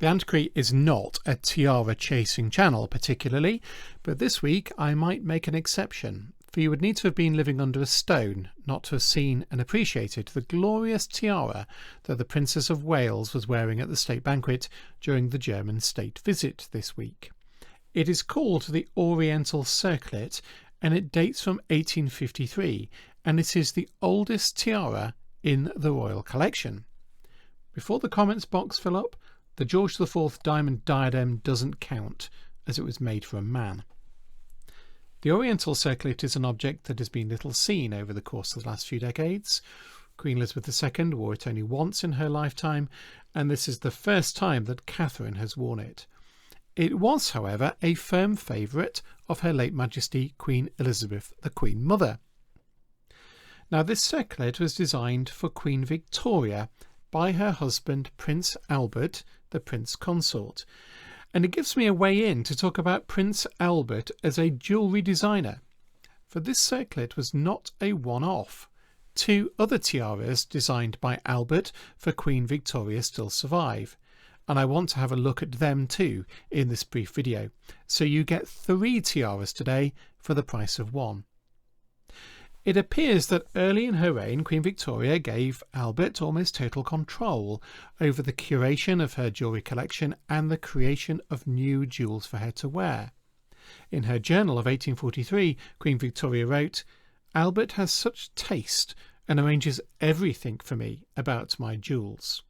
The Antiquary is not a tiara chasing channel particularly, but this week I might make an exception, for you would need to have been living under a stone not to have seen and appreciated the glorious tiara that the Princess of Wales was wearing at the state banquet during the German state visit this week. It is called the Oriental Circlet and it dates from 1853, and it is the oldest tiara in the royal collection. Before the comments box fill up, the George IV diamond diadem doesn't count, as it was made for a man. The Oriental Circlet is an object that has been little seen over the course of the last few decades. Queen Elizabeth II wore it only once in her lifetime, and this is the first time that Catherine has worn it. It was, however, a firm favourite of Her late Majesty Queen Elizabeth, the Queen Mother. Now, this circlet was designed for Queen Victoria by her husband Prince Albert, the Prince Consort, and it gives me a way in to talk about Prince Albert as a jewellery designer, for this circlet was not a one-off. Two other tiaras designed by Albert for Queen Victoria still survive, and I want to have a look at them too in this brief video, so you get 3 tiaras today for the price of 1. It appears that early in her reign, Queen Victoria gave Albert almost total control over the curation of her jewellery collection and the creation of new jewels for her to wear. In her journal of 1843, Queen Victoria wrote, "Albert has such taste and arranges everything for me about my jewels."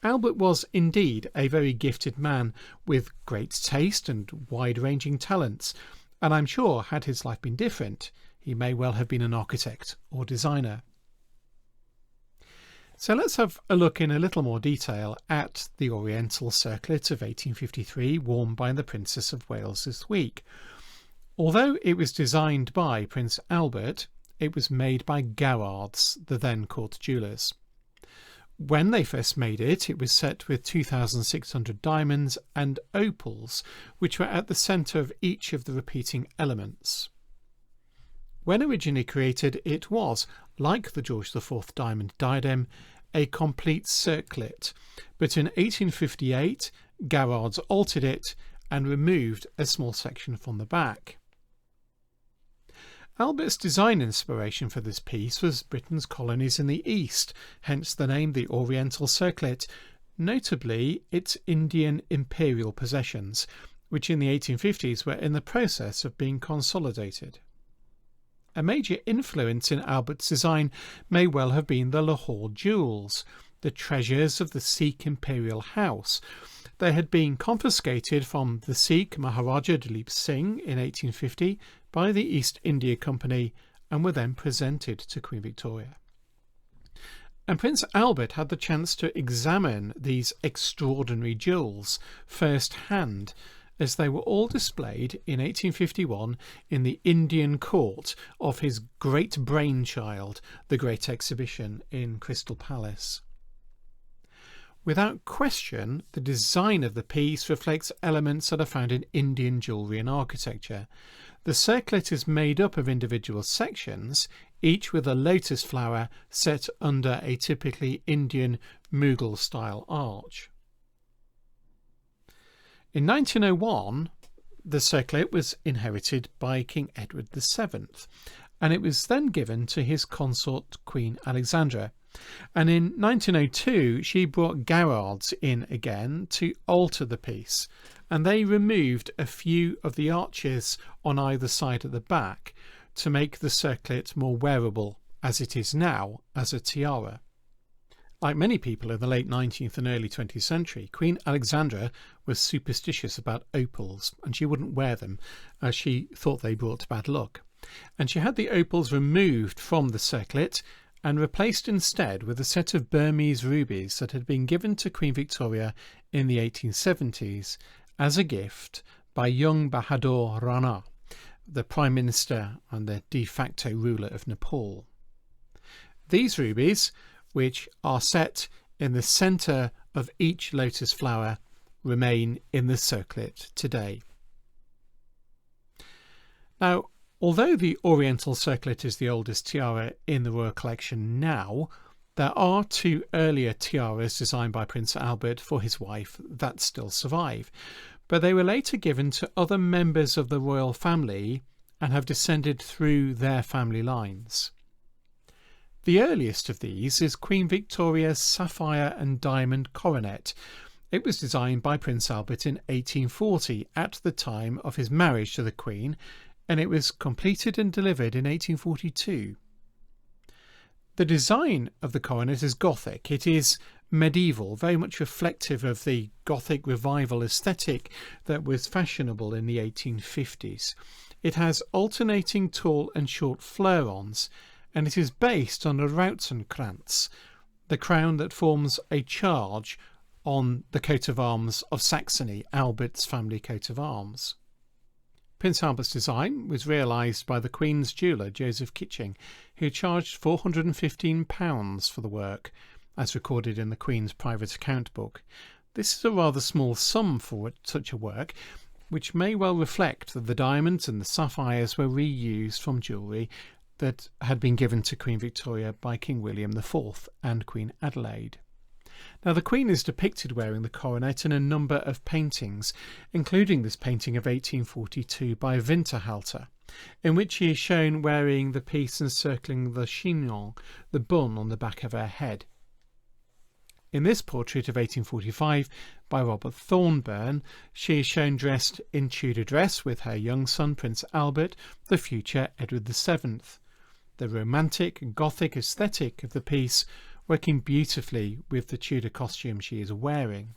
Albert was indeed a very gifted man with great taste and wide-ranging talents, and I'm sure had his life been different, he may well have been an architect or designer. So let's have a look in a little more detail at the Oriental Circlet of 1853 worn by the Princess of Wales this week. Although it was designed by Prince Albert, it was made by Garrard's, the then court jewellers. When they first made it, it was set with 2,600 diamonds and opals, which were at the centre of each of the repeating elements. When originally created, it was, like the George IV diamond diadem, a complete circlet, but in 1858 Garrard's altered it and removed a small section from the back. Albert's design inspiration for this piece was Britain's colonies in the East, hence the name the Oriental Circlet, notably its Indian imperial possessions, which in the 1850s were in the process of being consolidated. A major influence in Albert's design may well have been the Lahore jewels, the treasures of the Sikh imperial house. They had been confiscated from the Sikh Maharaja Dalip Singh in 1850 by the East India Company and were then presented to Queen Victoria. And Prince Albert had the chance to examine these extraordinary jewels first-hand, as they were all displayed in 1851 in the Indian court of his great brainchild, the Great Exhibition in Crystal Palace. Without question, the design of the piece reflects elements that are found in Indian jewellery and architecture. The circlet is made up of individual sections, each with a lotus flower set under a typically Indian Mughal-style arch. In 1901, the circlet was inherited by King Edward VII, and it was then given to his consort Queen Alexandra. And in 1902, she brought Garrard's in again to alter the piece, and they removed a few of the arches on either side at the back to make the circlet more wearable, as it is now, as a tiara. Like many people in the late 19th and early 20th century, Queen Alexandra was superstitious about opals, and she wouldn't wear them as she thought they brought bad luck. And she had the opals removed from the circlet and replaced instead with a set of Burmese rubies that had been given to Queen Victoria in the 1870s as a gift by young Bahadur Rana, the Prime Minister and the de facto ruler of Nepal. These rubies, which are set in the centre of each lotus flower, remain in the circlet today. Now, although the Oriental Circlet is the oldest tiara in the royal collection now, There are two earlier tiaras designed by Prince Albert for his wife that still survive, but they were later given to other members of the royal family and have descended through their family lines. The earliest of these is Queen Victoria's sapphire and diamond coronet. It was designed by Prince Albert in 1840 at the time of his marriage to the Queen, and it was completed and delivered in 1842. The design of the coronet is Gothic. It is medieval, very much reflective of the Gothic revival aesthetic that was fashionable in the 1850s. It has alternating tall and short florons, and it is based on a Rautenkrantz, the crown that forms a charge on the coat of arms of Saxony, Albert's family coat of arms. Prince Albert's design was realised by the Queen's jeweller, Joseph Kitching, who charged £415 for the work, as recorded in the Queen's private account book. This is a rather small sum for such a work, which may well reflect that the diamonds and the sapphires were reused from jewellery that had been given to Queen Victoria by King William IV and Queen Adelaide. Now, the Queen is depicted wearing the coronet in a number of paintings, including this painting of 1842 by Winterhalter, in which she is shown wearing the piece encircling the chignon, the bun on the back of her head. In this portrait of 1845 by Robert Thornburn, she is shown dressed in Tudor dress with her young son Prince Albert, the future Edward VII. The romantic Gothic aesthetic of the piece working beautifully with the Tudor costume she is wearing.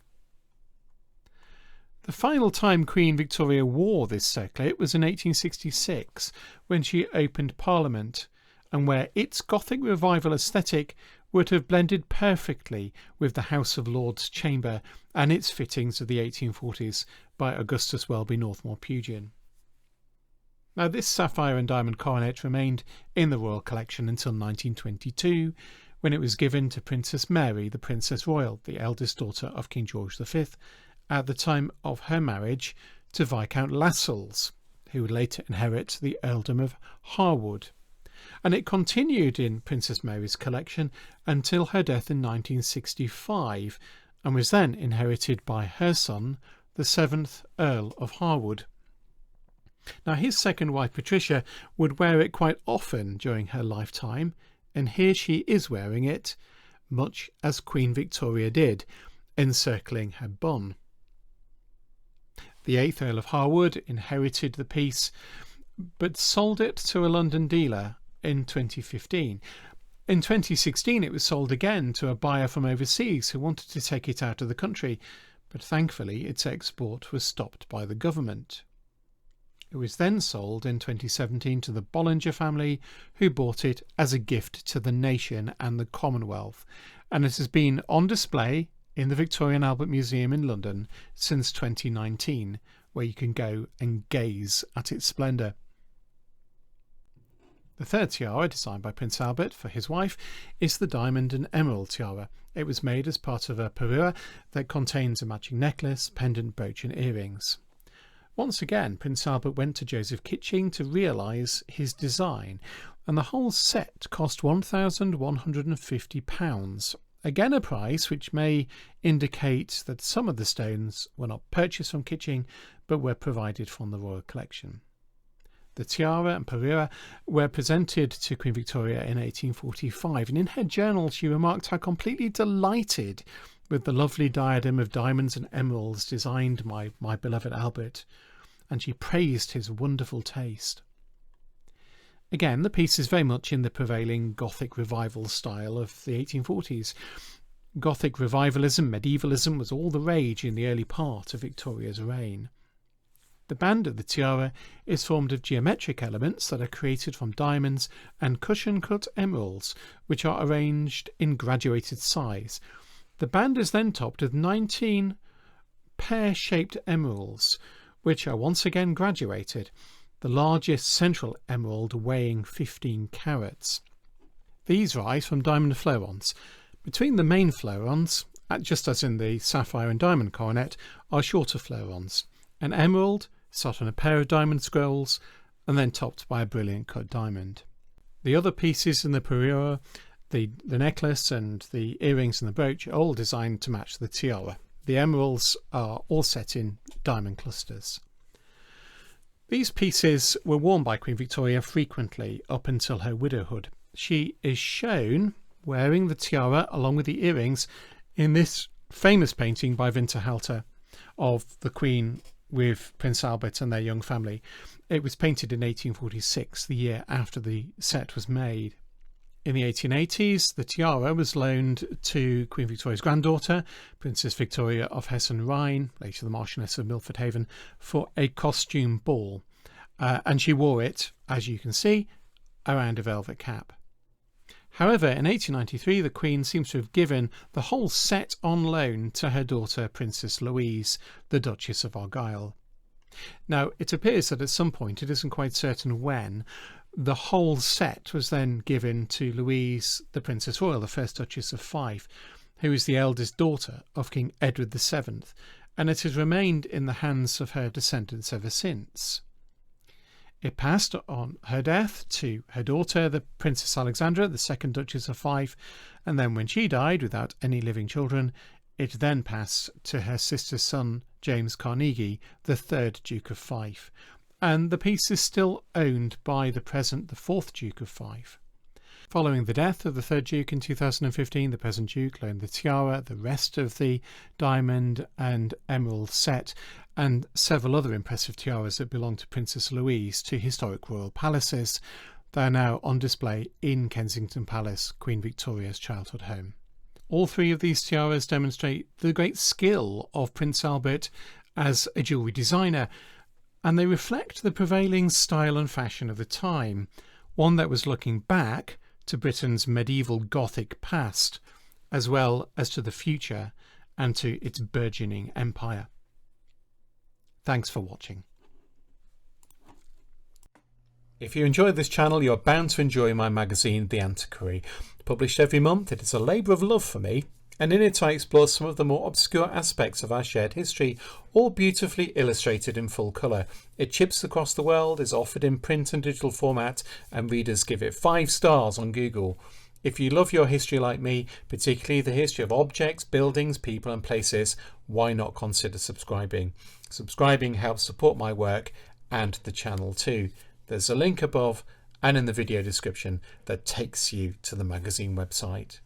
The final time Queen Victoria wore this circlet was in 1866, when she opened Parliament, and where its Gothic revival aesthetic would have blended perfectly with the House of Lords chamber and its fittings of the 1840s by Augustus Welby Northmore Pugin. Now, this sapphire and diamond coronet remained in the royal collection until 1922, when it was given to Princess Mary, the Princess Royal, the eldest daughter of King George V, at the time of her marriage to Viscount Lascelles, who would later inherit the earldom of Harwood. And it continued in Princess Mary's collection until her death in 1965, and was then inherited by her son, the 7th Earl of Harwood. Now, his second wife Patricia would wear it quite often during her lifetime, and here she is wearing it, much as Queen Victoria did, encircling her bun. The 8th Earl of Harwood inherited the piece, but sold it to a London dealer in 2015. In 2016 it was sold again to a buyer from overseas who wanted to take it out of the country, but thankfully its export was stopped by the government. It was then sold in 2017 to the Bollinger family, who bought it as a gift to the nation and the Commonwealth, and it has been on display in the Victoria and Albert Museum in London since 2019, where you can go and gaze at its splendour. The third tiara, designed by Prince Albert for his wife, is the diamond and emerald tiara. It was made as part of a parure that contains a matching necklace, pendant, brooch and earrings. Once again, Prince Albert went to Joseph Kitching to realise his design, and the whole set cost £1,150. Again, a price which may indicate that some of the stones were not purchased from Kitching, but were provided from the royal collection. The tiara and parure were presented to Queen Victoria in 1845, and in her journal she remarked how completely delighted with the lovely diadem of diamonds and emeralds designed by my beloved Albert, and she praised his wonderful taste. Again, the piece is very much in the prevailing Gothic revival style of the 1840s. Gothic revivalism, medievalism was all the rage in the early part of Victoria's reign. The band of the tiara is formed of geometric elements that are created from diamonds and cushion-cut emeralds, which are arranged in graduated size. The band is then topped with 19 pear-shaped emeralds, which are once again graduated, the largest central emerald weighing 15 carats. These rise from diamond florons. Between the main florons, just as in the sapphire and diamond coronet, are shorter florons. An emerald set on a pair of diamond scrolls and then topped by a brilliant cut diamond. The other pieces in the parure The necklace and the earrings and the brooch are all designed to match the tiara. The emeralds are all set in diamond clusters. These pieces were worn by Queen Victoria frequently up until her widowhood. She is shown wearing the tiara along with the earrings in this famous painting by Winterhalter of the Queen with Prince Albert and their young family. It was painted in 1846, the year after the set was made. In the 1880s, the tiara was loaned to Queen Victoria's granddaughter, Princess Victoria of Hessen-Rhine, later the Marchioness of Milford Haven, for a costume ball. And she wore it, as you can see, around a velvet cap. However, in 1893, the Queen seems to have given the whole set on loan to her daughter, Princess Louise, the Duchess of Argyll. Now, it appears that at some point, it isn't quite certain when, the whole set was then given to Louise, the Princess Royal, the first Duchess of Fife, who is the eldest daughter of King Edward VII, and it has remained in the hands of her descendants ever since. It passed on her death to her daughter, the Princess Alexandra, the second Duchess of Fife, and then when she died without any living children, it then passed to her sister's son, James Carnegie, the third Duke of Fife. And the piece is still owned by the fourth Duke of Fife. Following the death of the third Duke in 2015, the present Duke loaned the tiara, the rest of the diamond and emerald set, and several other impressive tiaras that belong to Princess Louise to historic royal palaces. They are now on display in Kensington Palace, Queen Victoria's childhood home. All three of these tiaras demonstrate the great skill of Prince Albert as a jewellery designer, and they reflect the prevailing style and fashion of the time, one that was looking back to Britain's medieval Gothic past, as well as to the future and to its burgeoning empire. Thanks for watching. If you enjoy this channel, you're bound to enjoy my magazine, The Antiquary. Published every month, it is a labour of love for me, and in it I explore some of the more obscure aspects of our shared history, all beautifully illustrated in full colour. It ships across the world, is offered in print and digital format, and readers give it 5 stars on Google. If you love your history like me, particularly the history of objects, buildings, people and places, why not consider subscribing? Subscribing helps support my work and the channel too. There's a link above and in the video description that takes you to the magazine website.